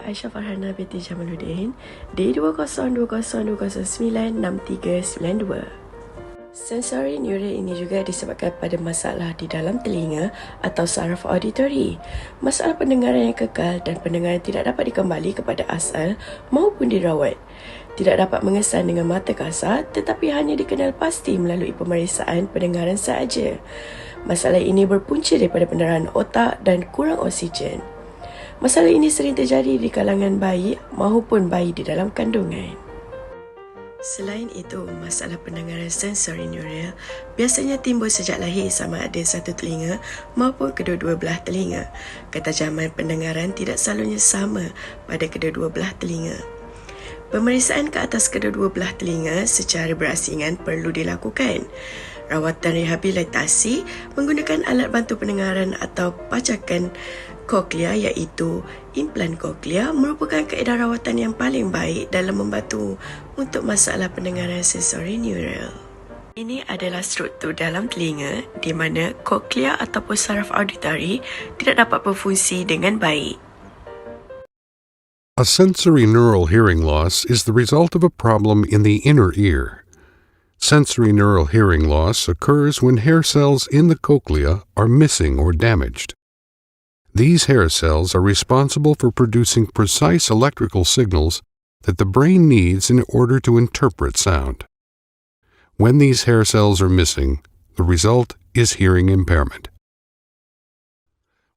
Aisyah Farhana binti Jamaluddin, D20202096392. Sensori neural ini juga disebabkan pada masalah di dalam telinga atau saraf auditory, masalah pendengaran yang kekal dan pendengaran tidak dapat dikembali kepada asal maupun dirawat. Tidak dapat mengesan dengan mata kasar tetapi hanya dikenal pasti melalui pemeriksaan pendengaran sahaja. Masalah ini berpunca daripada pendarahan otak dan kurang oksigen. Masalah ini sering terjadi di kalangan bayi maupun bayi di dalam kandungan. Selain itu, masalah pendengaran sensori neural biasanya timbul sejak lahir sama ada satu telinga maupun kedua-dua belah telinga. Ketajaman pendengaran tidak selalunya sama pada kedua-dua belah telinga. Pemeriksaan ke atas kedua-dua belah telinga secara berasingan perlu dilakukan. Rawatan rehabilitasi menggunakan alat bantu pendengaran atau pajakan koklia iaitu implan koklia merupakan kaedah rawatan yang paling baik dalam membantu untuk masalah pendengaran sensori neural. Ini adalah struktur dalam telinga di mana koklia ataupun saraf auditory tidak dapat berfungsi dengan baik. A sensory neural hearing loss is the result of a problem in the inner ear. Sensory neural hearing loss occurs when hair cells in the cochlea are missing or damaged. These hair cells are responsible for producing precise electrical signals that the brain needs in order to interpret sound. When these hair cells are missing, the result is hearing impairment.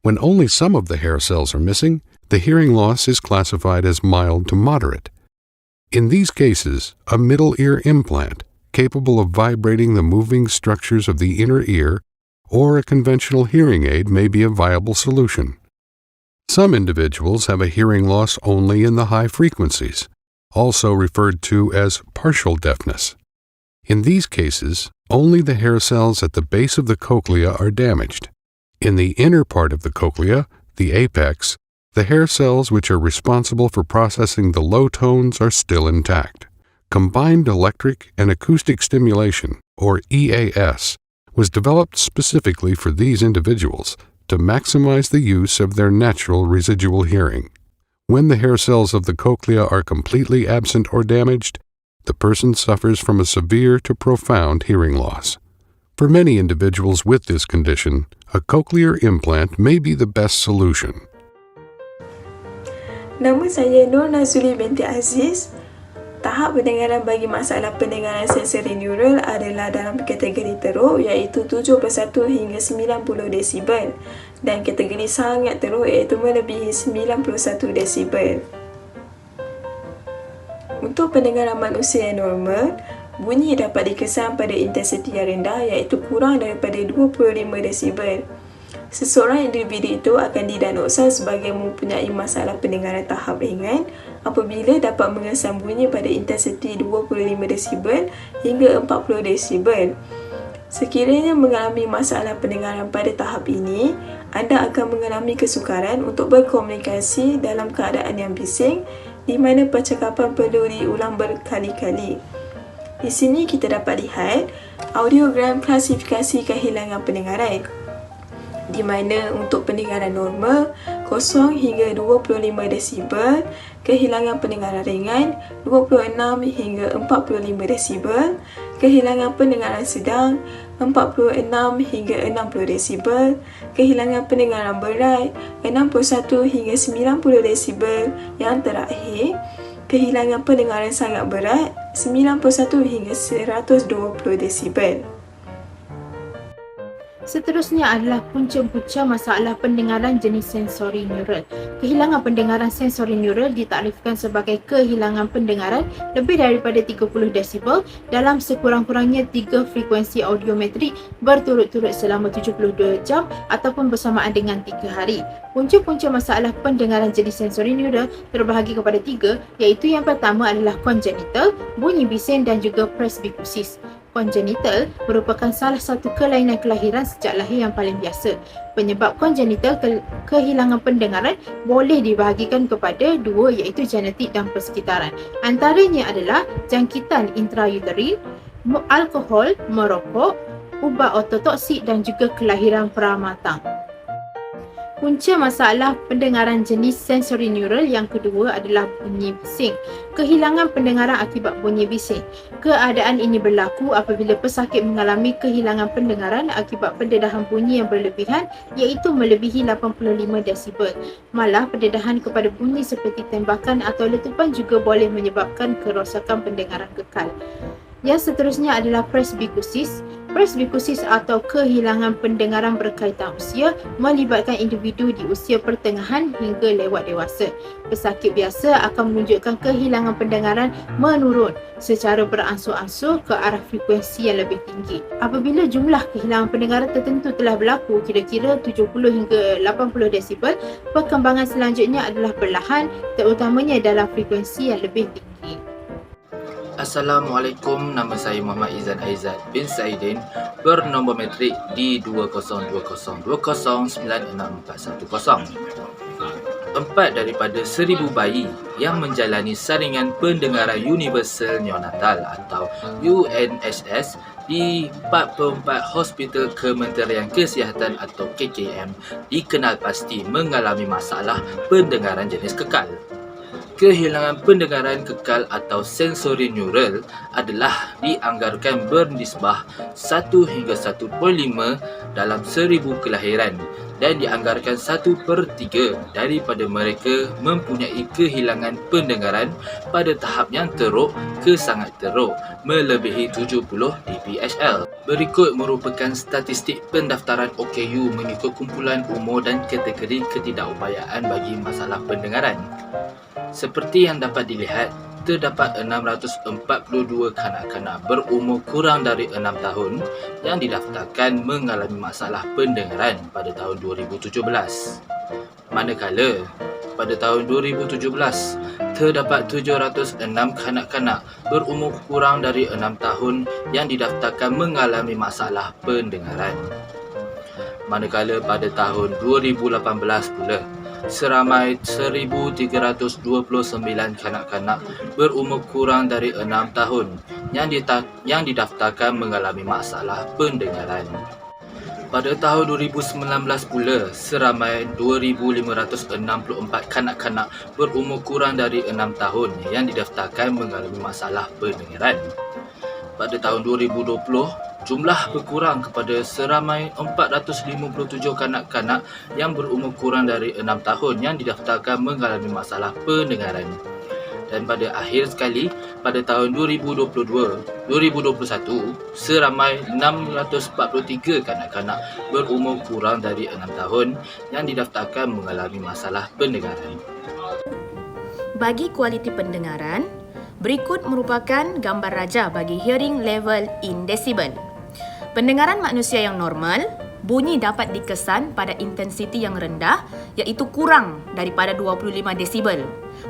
When only some of the hair cells are missing, the hearing loss is classified as mild to moderate. In these cases, a middle ear implant, capable of vibrating the moving structures of the inner ear, or a conventional hearing aid may be a viable solution. Some individuals have a hearing loss only in the high frequencies, also referred to as partial deafness. In these cases, only the hair cells at the base of the cochlea are damaged. In the inner part of the cochlea, the apex, the hair cells which are responsible for processing the low tones are still intact. Combined electric and acoustic stimulation, or EAS, was developed specifically for these individuals to maximize the use of their natural residual hearing. When the hair cells of the cochlea are completely absent or damaged, the person suffers from a severe to profound hearing loss. For many individuals with this condition, a cochlear implant may be the best solution. Nama saya Nur Nazuli binti Aziz. Tahap pendengaran bagi masalah pendengaran sensori neural adalah dalam kategori teruk iaitu 71 hingga 90 desibel dan kategori sangat teruk iaitu melebihi 91 desibel. Untuk pendengaran manusia yang normal, bunyi dapat dikesan pada intensiti yang rendah iaitu kurang daripada 25 desibel. Seseorang individu itu akan didiagnosa sebagai mempunyai masalah pendengaran tahap ringan apabila dapat mengesan bunyi pada intensiti 25 desibel hingga 40 desibel. Sekiranya mengalami masalah pendengaran pada tahap ini, anda akan mengalami kesukaran untuk berkomunikasi dalam keadaan yang bising di mana percakapan perlu diulang berkali-kali. Di sini kita dapat lihat audiogram klasifikasi kehilangan pendengaran, di mana untuk pendengaran normal 0 hingga 25 desibel, kehilangan pendengaran ringan 26 hingga 45 desibel, kehilangan pendengaran sedang 46 hingga 60 desibel, kehilangan pendengaran berat 61 hingga 90 desibel, yang terakhir kehilangan pendengaran sangat berat 91 hingga 120 desibel. Seterusnya adalah punca-punca masalah pendengaran jenis sensori neural. Kehilangan pendengaran sensori neural ditakrifkan sebagai kehilangan pendengaran lebih daripada 30 desibel dalam sekurang-kurangnya 3 frekuensi audiometrik berturut-turut selama 72 jam ataupun bersamaan dengan 3 hari. Punca-punca masalah pendengaran jenis sensori neural terbahagi kepada 3, iaitu yang pertama adalah congenital, bunyi bising dan juga presbikusis. Congenital merupakan salah satu kelainan kelahiran sejak lahir yang paling biasa. Penyebab congenital kehilangan pendengaran boleh dibahagikan kepada 2, iaitu genetik dan persekitaran. Antaranya adalah jangkitan intrauterin, alkohol, merokok, ubat ototoksik dan juga kelahiran pramatang. Punca masalah pendengaran jenis sensory neural yang kedua adalah bunyi bising. Kehilangan pendengaran akibat bunyi bising. Keadaan ini berlaku apabila pesakit mengalami kehilangan pendengaran akibat pendedahan bunyi yang berlebihan iaitu melebihi 85 desibel. Malah pendedahan kepada bunyi seperti tembakan atau letupan juga boleh menyebabkan kerosakan pendengaran kekal. Yang seterusnya adalah presbikusis. Presbikusis atau kehilangan pendengaran berkaitan usia melibatkan individu di usia pertengahan hingga lewat dewasa. Pesakit biasa akan menunjukkan kehilangan pendengaran menurun secara beransur-ansur ke arah frekuensi yang lebih tinggi. Apabila jumlah kehilangan pendengaran tertentu telah berlaku, kira-kira 70 hingga 80 desibel, perkembangan selanjutnya adalah perlahan, terutamanya dalam frekuensi yang lebih tinggi. Assalamualaikum, nama saya Muhammad Izan Aizat bin Saidin, bernombor metrik D2020096410. 4 daripada 1000 bayi yang menjalani saringan pendengaran universal neonatal atau UNHS di 44 Hospital Kementerian Kesihatan atau KKM dikenal pasti mengalami masalah pendengaran jenis kekal. Kehilangan pendengaran kekal atau sensori neural adalah dianggarkan bernisbah 1 hingga 1.5 dalam 1000 kelahiran dan dianggarkan 1/3 daripada mereka mempunyai kehilangan pendengaran pada tahap yang teruk ke sangat teruk melebihi 70 dBHL. Berikut merupakan statistik pendaftaran OKU mengikut kumpulan umur dan kategori ketidakupayaan bagi masalah pendengaran. Seperti yang dapat dilihat, terdapat 642 kanak-kanak berumur kurang dari 6 tahun yang didaftarkan mengalami masalah pendengaran pada tahun 2017. Manakala, pada tahun 2017, terdapat 706 kanak-kanak berumur kurang dari 6 tahun yang didaftarkan mengalami masalah pendengaran. Manakala pada tahun 2018 pula, seramai 1,329 kanak-kanak berumur kurang dari 6 tahun yang didaftarkan mengalami masalah pendengaran. Pada tahun 2019 pula, seramai 2,564 kanak-kanak berumur kurang dari 6 tahun yang didaftarkan mengalami masalah pendengaran. Pada tahun 2020, jumlah berkurang kepada seramai 457 kanak-kanak yang berumur kurang dari 6 tahun yang didaftarkan mengalami masalah pendengaran. Dan pada akhir sekali, pada tahun 2021, seramai 643 kanak-kanak berumur kurang dari 6 tahun yang didaftarkan mengalami masalah pendengaran. Bagi kualiti pendengaran, berikut merupakan gambar raja bagi hearing level in decibel. Pendengaran manusia yang normal, bunyi dapat dikesan pada intensiti yang rendah iaitu kurang daripada 25 desibel.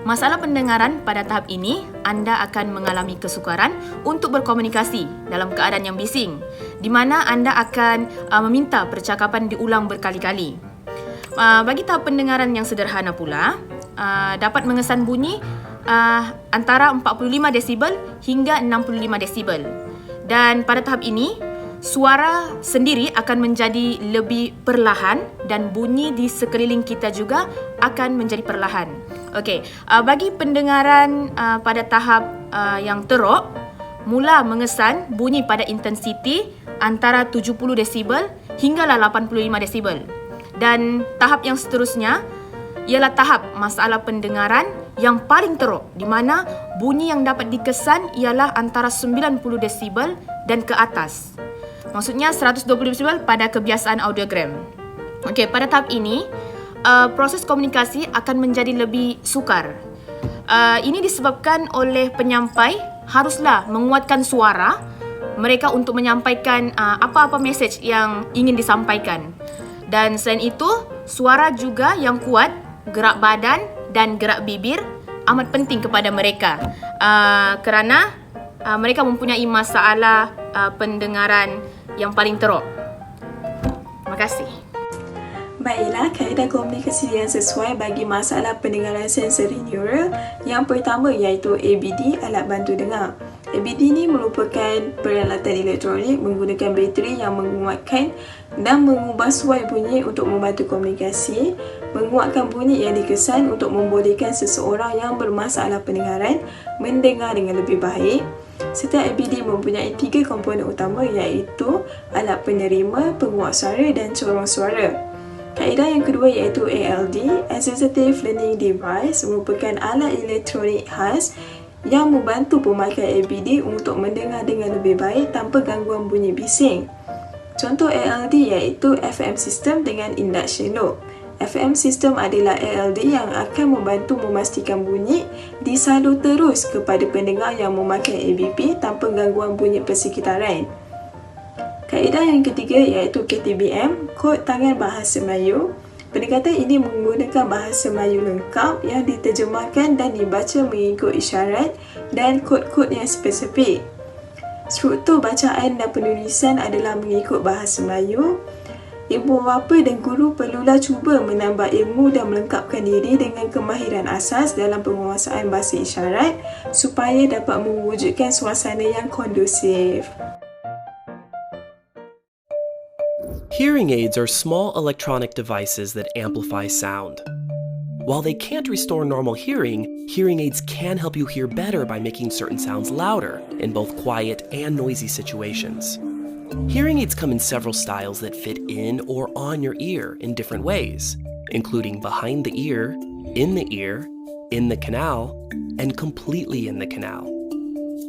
Masalah pendengaran pada tahap ini, anda akan mengalami kesukaran untuk berkomunikasi dalam keadaan yang bising, di mana anda akan meminta percakapan diulang berkali-kali. Bagi tahap pendengaran yang sederhana pula, dapat mengesan bunyi antara 45 desibel hingga 65 desibel. Dan pada tahap ini, suara sendiri akan menjadi lebih perlahan dan bunyi di sekeliling kita juga akan menjadi perlahan. Okey, bagi pendengaran pada tahap yang teruk, mula mengesan bunyi pada intensiti antara 70 desibel hinggalah 85 desibel. Dan tahap yang seterusnya ialah tahap masalah pendengaran yang paling teruk, di mana bunyi yang dapat dikesan ialah antara 90 desibel dan ke atas. Maksudnya 120 desibel pada kebiasaan audiogram. Okey, pada tahap ini, proses komunikasi akan menjadi lebih sukar. Ini disebabkan oleh penyampai haruslah menguatkan suara mereka untuk menyampaikan apa-apa mesej yang ingin disampaikan. Dan selain itu, suara juga yang kuat, gerak badan dan gerak bibir amat penting kepada mereka. Kerana mereka mempunyai masalah pendengaran yang paling teruk. Terima kasih. Baiklah, kaedah komunikasi yang sesuai bagi masalah pendengaran sensori neural yang pertama iaitu ABD, alat bantu dengar. ABD ini merupakan peralatan elektronik menggunakan bateri yang menguatkan dan mengubah suai bunyi untuk membantu komunikasi, menguatkan bunyi yang dikesan untuk membolehkan seseorang yang bermasalah pendengaran mendengar dengan lebih baik. Setiap ABD mempunyai 3 komponen utama iaitu alat penerima, penguat suara dan corong suara. Kaedah yang kedua iaitu ALD, Assistive Learning Device, merupakan alat elektronik khas yang membantu pemakai ABD untuk mendengar dengan lebih baik tanpa gangguan bunyi bising. Contoh ALD iaitu FM System dengan induction loop. FM System adalah ALD yang akan membantu memastikan bunyi disalur terus kepada pendengar yang memakai ABP tanpa gangguan bunyi persekitaran. Kaedah yang ketiga iaitu KTBM, Kod Tangan Bahasa Melayu. Pendekatan ini menggunakan bahasa Melayu lengkap yang diterjemahkan dan dibaca mengikut isyarat dan kod-kod yang spesifik. Struktur bacaan dan penulisan adalah mengikut bahasa Melayu. Ibu bapa dan guru perlulah cuba menambah ilmu dan melengkapkan diri dengan kemahiran asas dalam penguasaan bahasa isyarat supaya dapat mewujudkan suasana yang kondusif. Hearing aids are small electronic devices that amplify sound. While they can't restore normal hearing, hearing aids can help you hear better by making certain sounds louder in both quiet and noisy situations. Hearing aids come in several styles that fit in or on your ear in different ways, including behind the ear, in the canal, and completely in the canal.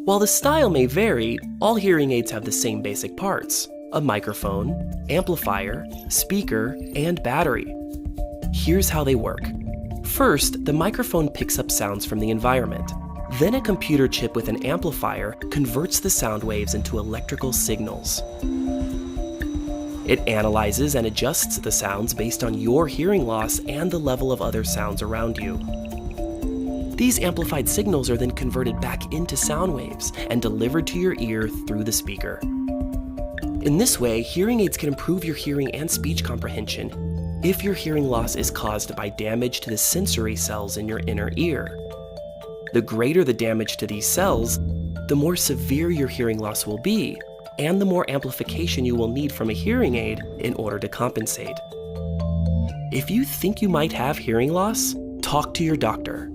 While the style may vary, all hearing aids have the same basic parts: a microphone, amplifier, speaker, and battery. Here's how they work. First, the microphone picks up sounds from the environment. Then a computer chip with an amplifier converts the sound waves into electrical signals. It analyzes and adjusts the sounds based on your hearing loss and the level of other sounds around you. These amplified signals are then converted back into sound waves and delivered to your ear through the speaker. In this way, hearing aids can improve your hearing and speech comprehension if your hearing loss is caused by damage to the sensory cells in your inner ear. The greater the damage to these cells, the more severe your hearing loss will be, and the more amplification you will need from a hearing aid in order to compensate. If you think you might have hearing loss, talk to your doctor.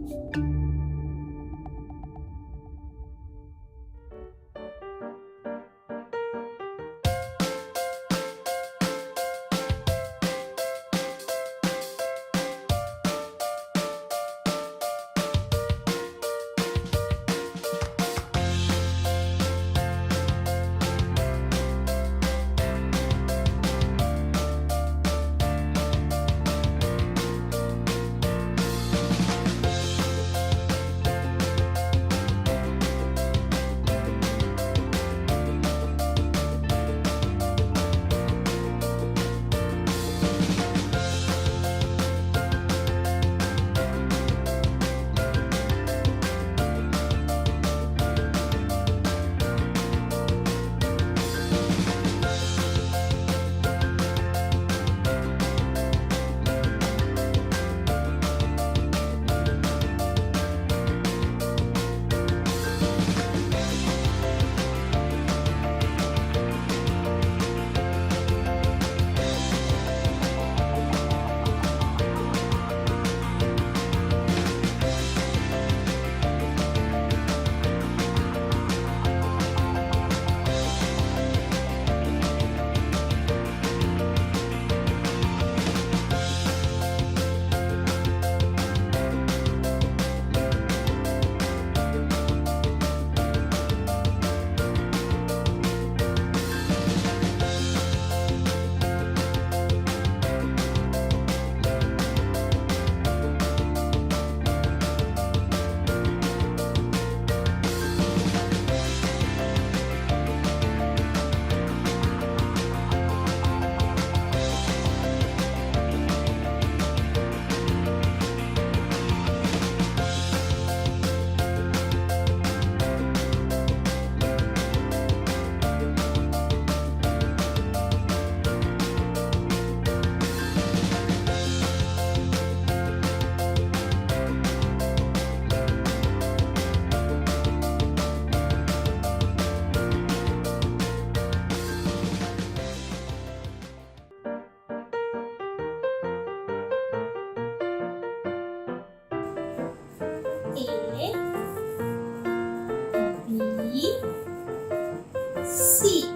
C,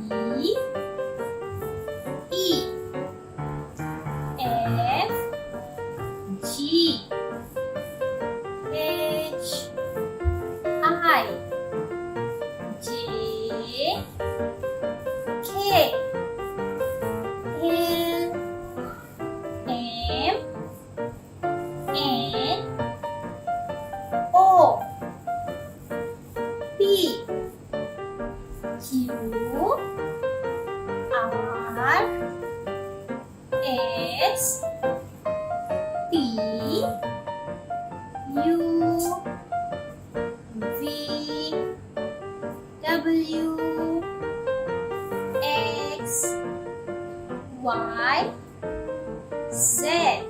D, E, F, G, H, I, J, K, L, M, N, O, P, Q, R, S, T, U, V, W, X, Y, Z.